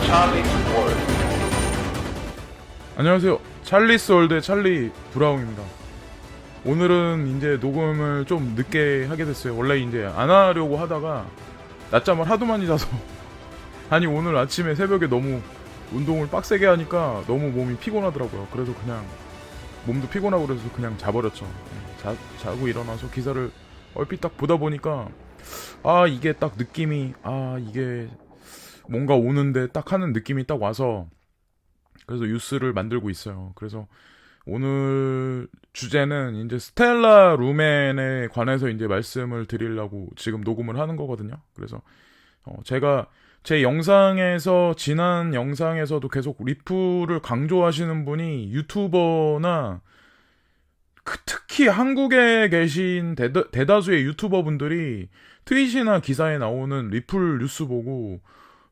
Charlie's World. 안녕하세요. 찰리스 월드의 찰리 브라움입니다. 오늘은 이제 녹음을 좀 늦게 하게 됐어요. 원래 이제 안 하려고 하다가 낮잠을 하도 많이 자서 아니 오늘 아침에 새벽에 너무 운동을 빡세게 하니까 너무 몸이 피곤하더라고요. 그래서 그냥 몸도 피곤하고 그래서 그냥 자버렸죠. 자고 일어나서 기사를 얼핏 딱 보다 보니까 이게 딱 느낌이 이게 뭔가 오는데 딱 하는 느낌이 딱 와서 그래서 뉴스를 만들고 있어요. 그래서 오늘 주제는 이제 스텔라 루멘에 관해서 이제 말씀을 드리려고 지금 녹음을 하는 거거든요. 그래서 제가 제 영상에서 지난 영상에서도 계속 리플을 강조하시는 분이 유튜버나 특히 한국에 계신 대다수의 유튜버 분들이 트윗이나 기사에 나오는 리플 뉴스 보고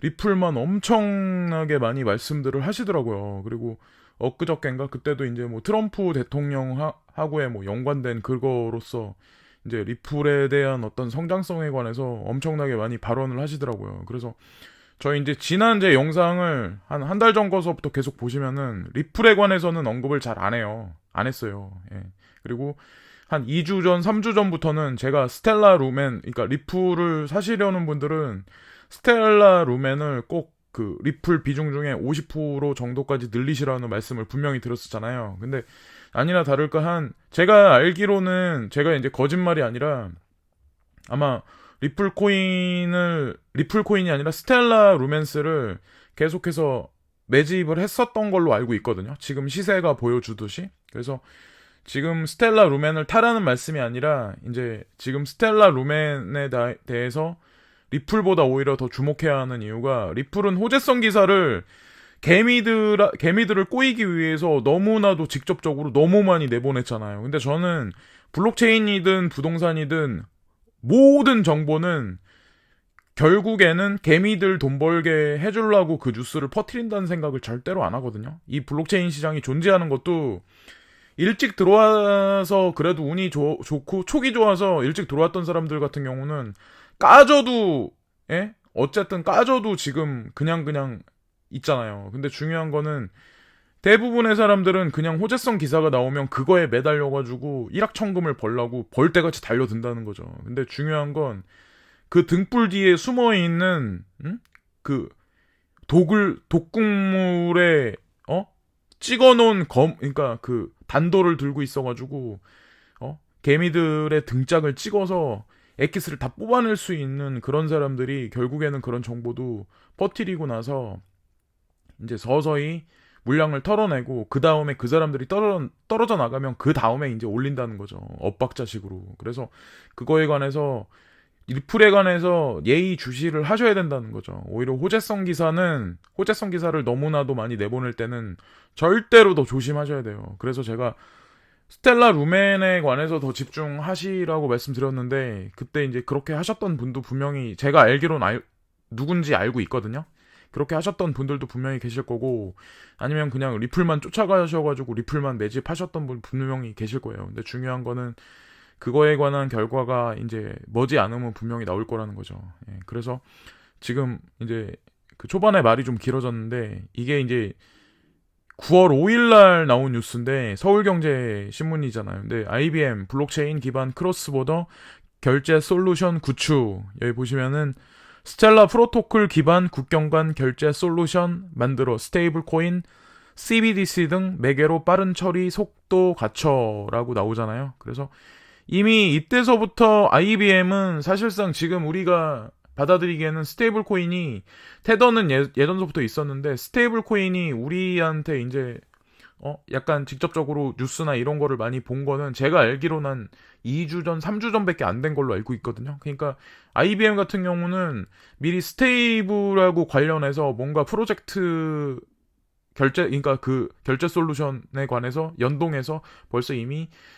리플만 엄청나게 많이 말씀들을 하시더라고요. 그리고 엊그저껜가 그때도 이제 뭐 트럼프 대통령하고의 뭐 연관된 그거로서 이제 리플에 대한 어떤 성장성에 관해서 엄청나게 많이 발언을 하시더라고요. 그래서 저희 이제 지난 제 영상을 한 달 전거서부터 계속 보시면은 리플에 관해서는 언급을 잘 안 해요. 안 했어요. 예. 그리고 한 2주 전, 3주 전부터는 제가 스텔라 루멘, 그러니까 리플을 사시려는 분들은 스텔라 루멘을 꼭 그 리플 비중 중에 50% 정도까지 늘리시라는 말씀을 분명히 드렸었잖아요. 근데 아니나 다를까 제가 알기로는 제가 이제 거짓말이 아니라 아마 리플 코인이 아니라 스텔라 루멘스를 계속해서 매집을 했었던 걸로 알고 있거든요. 지금 시세가 보여주듯이. 그래서 지금 스텔라 루멘을 타라는 말씀이 아니라 이제 지금 스텔라 루멘에 대해서 리플보다 오히려 더 주목해야 하는 이유가 리플은 호재성 기사를 개미들을 꼬이기 위해서 너무나도 직접적으로 너무 많이 내보냈잖아요. 근데 저는 블록체인이든 부동산이든 모든 정보는 결국에는 개미들 돈 벌게 해주려고 그 뉴스를 퍼뜨린다는 생각을 절대로 안 하거든요. 이 블록체인 시장이 존재하는 것도 일찍 들어와서 그래도 운이 좋고 촉이 좋아서 일찍 들어왔던 사람들 같은 경우는 까져도 어쨌든 까져도 지금 그냥 있잖아요. 근데 중요한 거는 대부분의 사람들은 그냥 호재성 기사가 나오면 그거에 매달려가지고 일확천금을 벌라고 벌떼같이 달려든다는 거죠. 근데 중요한 건 그 등불 뒤에 숨어있는 그 독극물에 찍어놓은 그러니까 그 단도를 들고 있어가지고 개미들의 등짝을 찍어서 엑기스를 다 뽑아낼 수 있는 그런 사람들이 결국에는 그런 정보도 퍼뜨리고 나서 이제 서서히 물량을 털어내고 그 다음에 그 사람들이 떨어져 나가면 그 다음에 이제 올린다는 거죠. 엇박자식으로. 그래서 그거에 관해서 리플에 관해서 예의 주시를 하셔야 된다는 거죠. 오히려 호재성 기사를 너무나도 많이 내보낼 때는 절대로 더 조심하셔야 돼요. 그래서 제가 스텔라 루멘에 관해서 더 집중하시라고 말씀드렸는데 그때 이제 그렇게 하셨던 분도 분명히 제가 알기로는 누군지 알고 있거든요. 그렇게 하셨던 분들도 분명히 계실 거고 아니면 그냥 리플만 쫓아가셔가지고 리플만 매집하셨던 분 분명히 계실 거예요. 근데 중요한 거는 그거에 관한 결과가 이제 머지 않으면 분명히 나올 거라는 거죠. 예, 그래서 지금 이제 그 초반에 말이 좀 길어졌는데 이게 이제 9월 5일 날 나온 뉴스인데 서울경제 신문이잖아요. 근데 IBM 블록체인 기반 크로스보더 결제 솔루션 구축 여기 보시면은 스텔라 프로토콜 기반 국경 간 결제 솔루션 만들어 스테이블 코인 CBDC 등 매개로 빠른 처리 속도 갖춰라고 나오잖아요. 그래서 이미 이때서부터 IBM은 사실상 지금 우리가 받아들이기에는 스테이블 코인이 테더는 예전서부터 있었는데 스테이블 코인이 우리한테 이제 약간 직접적으로 뉴스나 이런 거를 많이 본 거는 제가 알기로는 한 2주 전, 3주 전밖에 안 된 걸로 알고 있거든요. 그러니까 IBM 같은 경우는 미리 스테이블하고 관련해서 뭔가 프로젝트 그러니까 그 결제 솔루션에 관해서 연동해서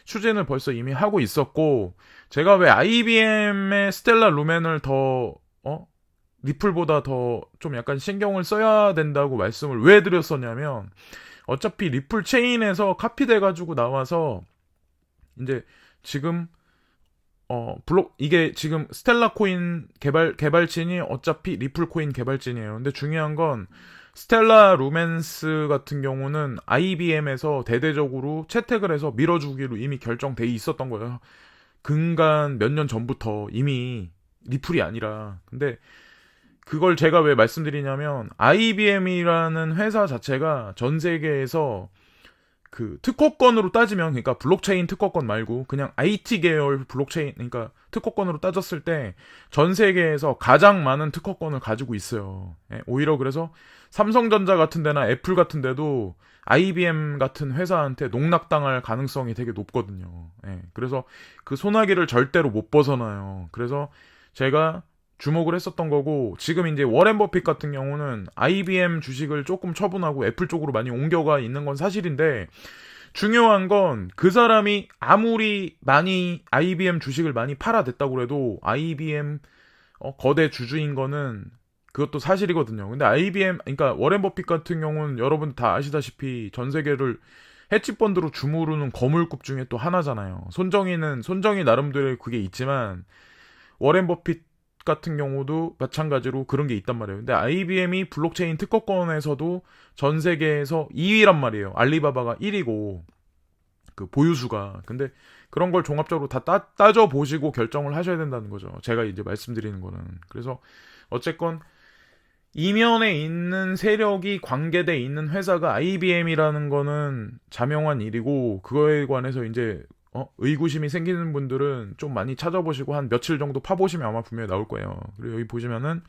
추진을 벌써 이미 하고 있었고, 제가 왜 IBM의 스텔라 루멘을 리플보다 더 좀 약간 신경을 써야 된다고 말씀을 왜 드렸었냐면, 어차피 리플 체인에서 카피돼가지고 나와서, 이제 지금, 이게 지금 스텔라 코인 개발진이 어차피 리플 코인 개발진이에요. 근데 중요한 건, 스텔라 루멘스 같은 경우는 IBM에서 대대적으로 채택을 해서 밀어주기로 이미 결정돼 있었던 거예요. 근간 몇 년 전부터 이미 리플이 아니라. 근데 그걸 제가 왜 말씀드리냐면 IBM이라는 회사 자체가 전 세계에서 그 특허권으로 따지면, 그러니까 블록체인 특허권 말고 그냥 IT 계열 블록체인, 그러니까 특허권으로 따졌을 때 전 세계에서 가장 많은 특허권을 가지고 있어요. 예, 오히려 그래서 삼성전자 같은 데나 애플 같은 데도 IBM 같은 회사한테 농락당할 가능성이 되게 높거든요. 예, 그래서 그 소나기를 절대로 못 벗어나요. 그래서 제가 주목을 했었던 거고, 지금 이제 워렌 버핏 같은 경우는 IBM 주식을 조금 처분하고 애플 쪽으로 많이 옮겨가 있는 건 사실인데, 중요한 건 그 사람이 아무리 많이 IBM 주식을 많이 팔아댔다고 해도 IBM 거대 주주인 거는 그것도 사실이거든요. 근데 IBM, 그러니까 워렌 버핏 같은 경우는 여러분 다 아시다시피 전 세계를 헤지펀드로 주무르는 거물급 중에 또 하나잖아요. 손정이 나름대로 그게 있지만 워렌 버핏 같은 경우도 마찬가지로 그런 게 있단 말이에요. 근데 IBM이 블록체인 특허권에서도 전 세계에서 2위란 말이에요. 알리바바가 1위고 그 보유수가. 근데 그런 걸 종합적으로 다 따져 보시고 결정을 하셔야 된다는 거죠. 제가 이제 말씀드리는 거는. 그래서 어쨌건 이면에 있는 세력이 관계돼 있는 회사가 IBM이라는 거는 자명한 일이고, 그거에 관해서 이제 의구심이 생기는 분들은 좀 많이 찾아보시고 한 며칠 정도 파보시면 아마 분명히 나올 거예요. 그리고 여기 보시면은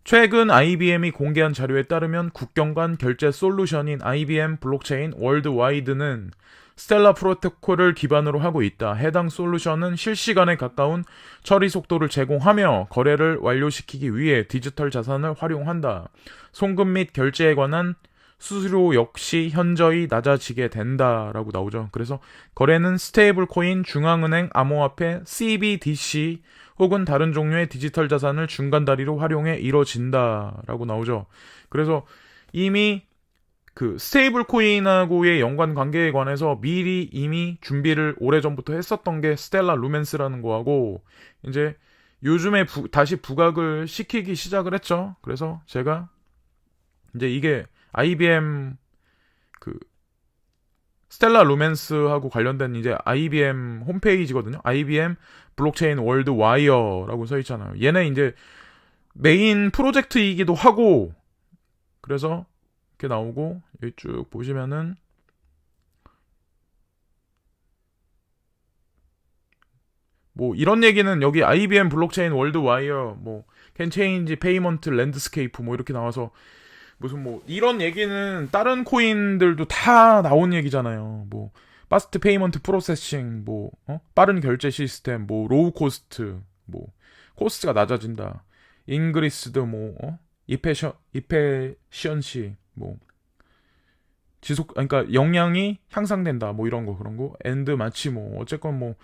최근 IBM이 공개한 자료에 따르면 국경 간 결제 솔루션인 IBM 블록체인 월드와이드는 스텔라 프로토콜을 기반으로 하고 있다. 해당 솔루션은 실시간에 가까운 처리 속도를 제공하며 거래를 완료시키기 위해 디지털 자산을 활용한다. 송금 및 결제에 관한 수수료 역시 현저히 낮아지게 된다라고 나오죠. 그래서 거래는 스테이블 코인, 중앙은행, 암호화폐, CBDC 혹은 다른 종류의 디지털 자산을 중간 다리로 활용해 이뤄진다라고 나오죠. 그래서 이미 그 스테이블 코인하고의 연관 관계에 관해서 미리 이미 준비를 오래전부터 했었던 게 스텔라 루멘스라는 거하고, 이제 요즘에 다시 부각을 시키기 시작을 했죠. 그래서 제가 이제 이게 IBM 그 스텔라 루멘스하고 관련된 이제 IBM 홈페이지거든요. IBM 블록체인 월드 와이어라고 써 있잖아요. 얘네 이제 메인 프로젝트이기도 하고, 그래서 이렇게 나오고, 여기 쭉 보시면은 뭐 이런 얘기는 여기 IBM 블록체인 월드 와이어 뭐 can change payment landscape 뭐 이렇게 나와서 무슨 뭐 이런 얘기는 다른 코인들도 다 나온 얘기잖아요. 뭐 파스트 페이먼트 프로세싱, 뭐 빠른 결제 시스템, 뭐 로우 코스트, 뭐 코스트가 낮아진다. 인그리스드 뭐 이페션시 뭐 그러니까 역량이 향상된다. 뭐 이런 거 그런 거. 엔드 마치 뭐 어쨌건 뭐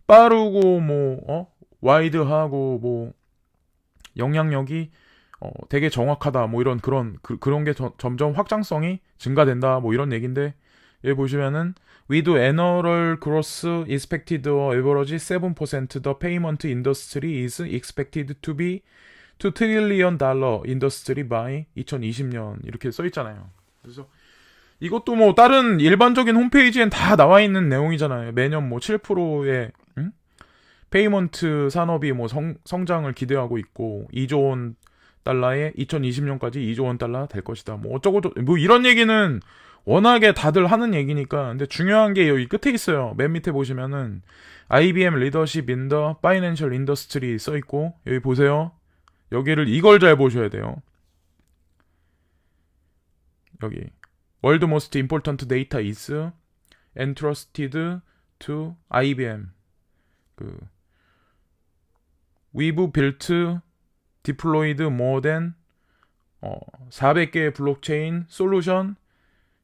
빠르고 뭐 와이드하고 뭐 영향력이 되게 정확하다. 뭐 이런 그런 게 점점 확장성이 증가된다. 뭐 이런 얘긴데, 여기 보시면은 with annual growth expected average 7% the payment industry is expected to be $2 trillion industry by 2020년 이렇게 써 있잖아요. 그래서 이것도 뭐 다른 일반적인 홈페이지엔 다 나와 있는 내용이잖아요. 매년 뭐 7%의 페이먼트 산업이 뭐 성장을 기대하고 있고 2조 원 달러에 2020년까지 2조 원 달러 될 것이다. 뭐 어쩌고 뭐 이런 얘기는 워낙에 다들 하는 얘기니까. 근데 중요한 게 여기 끝에 있어요. 맨 밑에 보시면은 IBM 리더십 인 더 파이낸셜 인더스트리 써 있고, 여기 보세요. 이걸 잘 보셔야 돼요. 여기 World most important data is entrusted to IBM. We've built, deployed more than 400개의 블록체인 솔루션.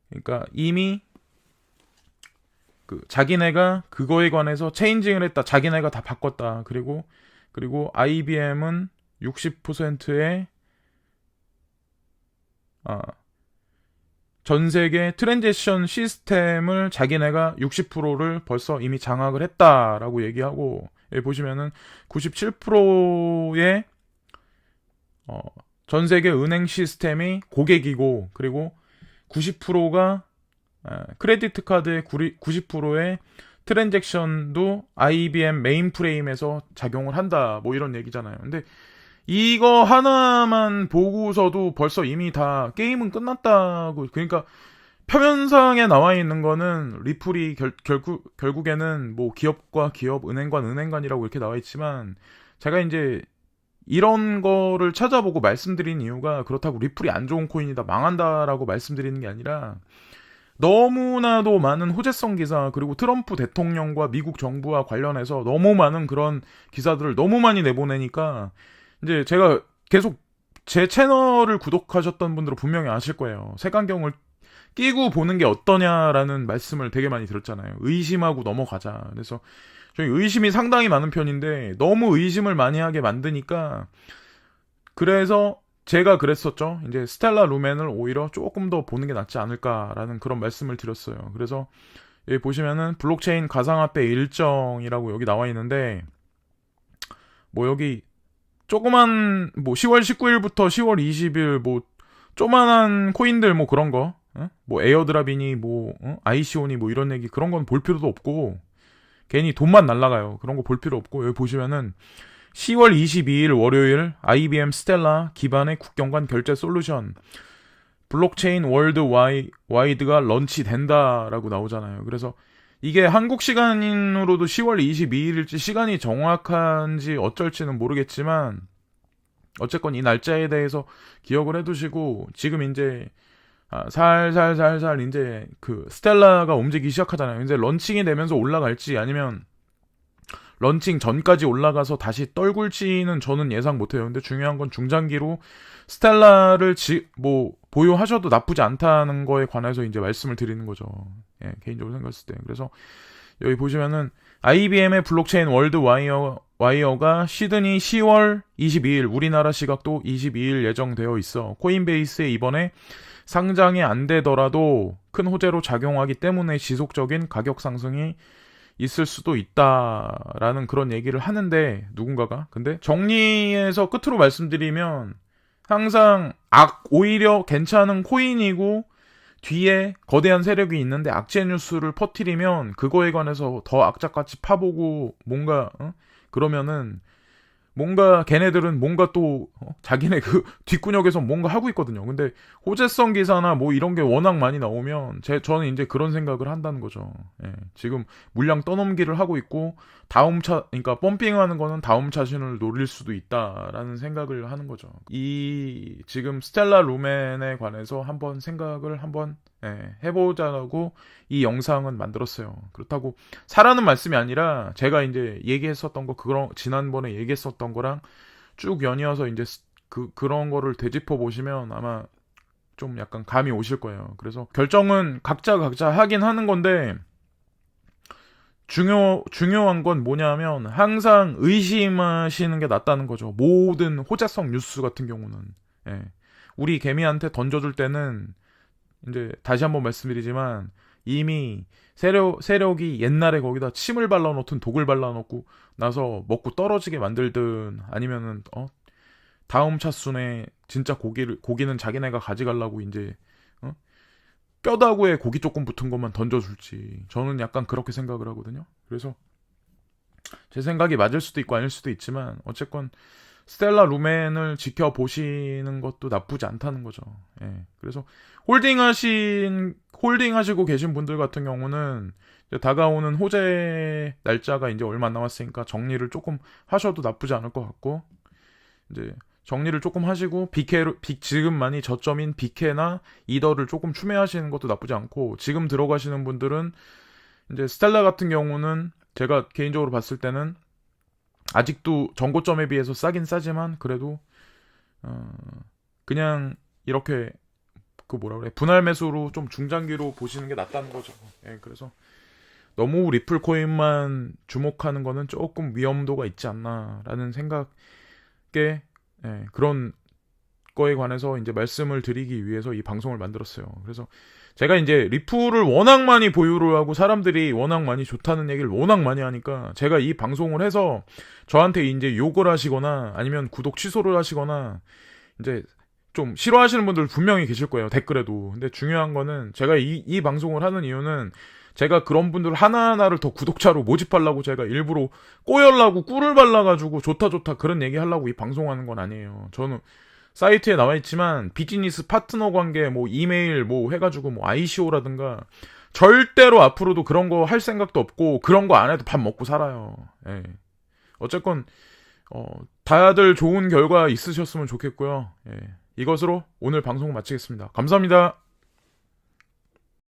그러니까 이미 자기네가 그거에 관해서 체인징을 했다. 자기네가 다 바꿨다. 그리고 IBM은 60%의 전 세계 트랜지션 시스템을 자기네가 60%를 벌써 이미 장악을 했다라고 얘기하고, 여기 보시면은 97%의 전 세계 은행 시스템이 고객이고, 그리고 90%가 크레디트 카드의 90%의 트랜잭션도 IBM 메인프레임에서 작용을 한다. 뭐 이런 얘기잖아요. 근데 이거 하나만 보고서도 벌써 이미 다 게임은 끝났다고. 그러니까 표면상에 나와 있는 거는 리플이 결국에는 뭐 기업과 기업, 은행과 은행간이라고 이렇게 나와 있지만, 제가 이제 이런 거를 찾아보고 말씀드린 이유가 그렇다고 리플이 안 좋은 코인이다, 망한다라고 말씀드리는 게 아니라, 너무나도 많은 호재성 기사, 그리고 트럼프 대통령과 미국 정부와 관련해서 너무 많은 그런 기사들을 너무 많이 내보내니까, 이제 제가 계속 제 채널을 구독하셨던 분들은 분명히 아실 거예요. 색안경을 끼고 보는 게 어떠냐라는 말씀을 되게 많이 들었잖아요. 의심하고 넘어가자. 그래서 저희 의심이 상당히 많은 편인데 너무 의심을 많이 하게 만드니까, 그래서 제가 그랬었죠. 이제 스텔라 루멘을 오히려 조금 더 보는 게 낫지 않을까라는 그런 말씀을 드렸어요. 그래서 여기 보시면은 블록체인 가상화폐 일정이라고 여기 나와 있는데, 뭐 여기 조그만 뭐 10월 19일부터 10월 20일 뭐 조만한 코인들 뭐 그런 거, 뭐 에어드랍이니 뭐 ICO니 뭐 이런 얘기, 그런 건 볼 필요도 없고, 괜히 돈만 날라가요. 그런 거 볼 필요 없고, 여기 보시면은 10월 22일 월요일 IBM 스텔라 기반의 국경간 결제 솔루션 블록체인 월드 와이드가 런치된다라고 나오잖아요. 그래서 이게 한국 시간으로도 10월 22일일지 시간이 정확한지 어쩔지는 모르겠지만, 어쨌건 이 날짜에 대해서 기억을 해두시고, 지금 이제 살살살살 이제 그 스텔라가 움직이기 시작하잖아요. 이제 런칭이 되면서 올라갈지 아니면 런칭 전까지 올라가서 다시 떨굴지는 저는 예상 못해요. 근데 중요한 건 중장기로 스텔라를 보유하셔도 나쁘지 않다는 거에 관해서 이제 말씀을 드리는 거죠. 예, 개인적으로 생각했을 때. 그래서 여기 보시면은 IBM의 블록체인 월드 와이어가 시드니 10월 22일, 우리나라 시각도 22일 예정되어 있어. 코인베이스에 이번에 상장이 안 되더라도 큰 호재로 작용하기 때문에 지속적인 가격 상승이 있을 수도 있다라는 그런 얘기를 하는데, 누군가가. 근데 정리해서 끝으로 말씀드리면, 항상 오히려 괜찮은 코인이고 뒤에 거대한 세력이 있는데 악재 뉴스를 퍼뜨리면 그거에 관해서 더 악착같이 파보고 뭔가 그러면은 뭔가 걔네들은 뭔가 또 자기네 그 뒷구녕에서 뭔가 하고 있거든요. 근데 호재성 기사나 뭐 이런 게 워낙 많이 나오면 저는 이제 그런 생각을 한다는 거죠. 예, 지금 물량 떠넘기를 하고 있고, 그러니까 펌핑하는 거는 다음 차신을 노릴 수도 있다라는 생각을 하는 거죠. 이 지금 스텔라 루멘에 관해서 한번 생각을 해보자고 이 영상은 만들었어요. 그렇다고 사라는 말씀이 아니라, 제가 이제 얘기했었던 거, 지난번에 얘기했었던 거랑 쭉 연이어서 이제 그런 거를 되짚어 보시면 아마 좀 약간 감이 오실 거예요. 그래서 결정은 각자 하긴 하는 건데, 중요한 건 뭐냐면 항상 의심하시는 게 낫다는 거죠. 모든 호재성 뉴스 같은 경우는. 예. 우리 개미한테 던져줄 때는 이제 다시 한번 말씀드리지만, 이미 세력이 옛날에 거기다 침을 발라놓든 독을 발라놓고 나서 먹고 떨어지게 만들든, 아니면은 다음 차순에 진짜 고기는 자기네가 가져가려고 이제 뼈다구에 고기 조금 붙은 것만 던져줄지, 저는 약간 그렇게 생각을 하거든요. 그래서 제 생각이 맞을 수도 있고 아닐 수도 있지만, 어쨌건 스텔라 루멘을 지켜보시는 것도 나쁘지 않다는 거죠. 예. 그래서 홀딩하시고 계신 분들 같은 경우는 이제 다가오는 호재 날짜가 이제 얼마 안 남았으니까 정리를 조금 하셔도 나쁘지 않을 것 같고, 이제 정리를 조금 하시고 지금 많이 저점인 비케나 이더를 조금 추매하시는 것도 나쁘지 않고, 지금 들어가시는 분들은 이제 스텔라 같은 경우는 제가 개인적으로 봤을 때는 아직도 전고점에 비해서 싸긴 싸지만, 그래도 그냥 이렇게 분할 매수로 좀 중장기로 보시는 게 낫다는 거죠. 예, 그래서 너무 리플 코인만 주목하는 거는 조금 위험도가 있지 않나라는 생각에, 그런 거에 관해서 이제 말씀을 드리기 위해서 이 방송을 만들었어요. 그래서 제가 이제 리플을 워낙 많이 보유를 하고 사람들이 워낙 많이 좋다는 얘기를 워낙 많이 하니까, 제가 이 방송을 해서 저한테 이제 욕을 하시거나 아니면 구독 취소를 하시거나 이제 좀 싫어하시는 분들 분명히 계실 거예요. 댓글에도. 근데 중요한 거는 제가 이 방송을 하는 이유는 제가 그런 분들 하나하나를 더 구독자로 모집하려고 제가 일부러 꼬여려고 꿀을 발라가지고 좋다 그런 얘기 하려고 이 방송하는 건 아니에요. 저는 사이트에 나와 있지만 비즈니스 파트너 관계 뭐 이메일 뭐 해가지고 뭐 ICO라든가 절대로 앞으로도 그런 거 할 생각도 없고 그런 거 안 해도 밥 먹고 살아요. 예. 어쨌건 다들 좋은 결과 있으셨으면 좋겠고요. 예. 이것으로 오늘 방송 마치겠습니다. 감사합니다.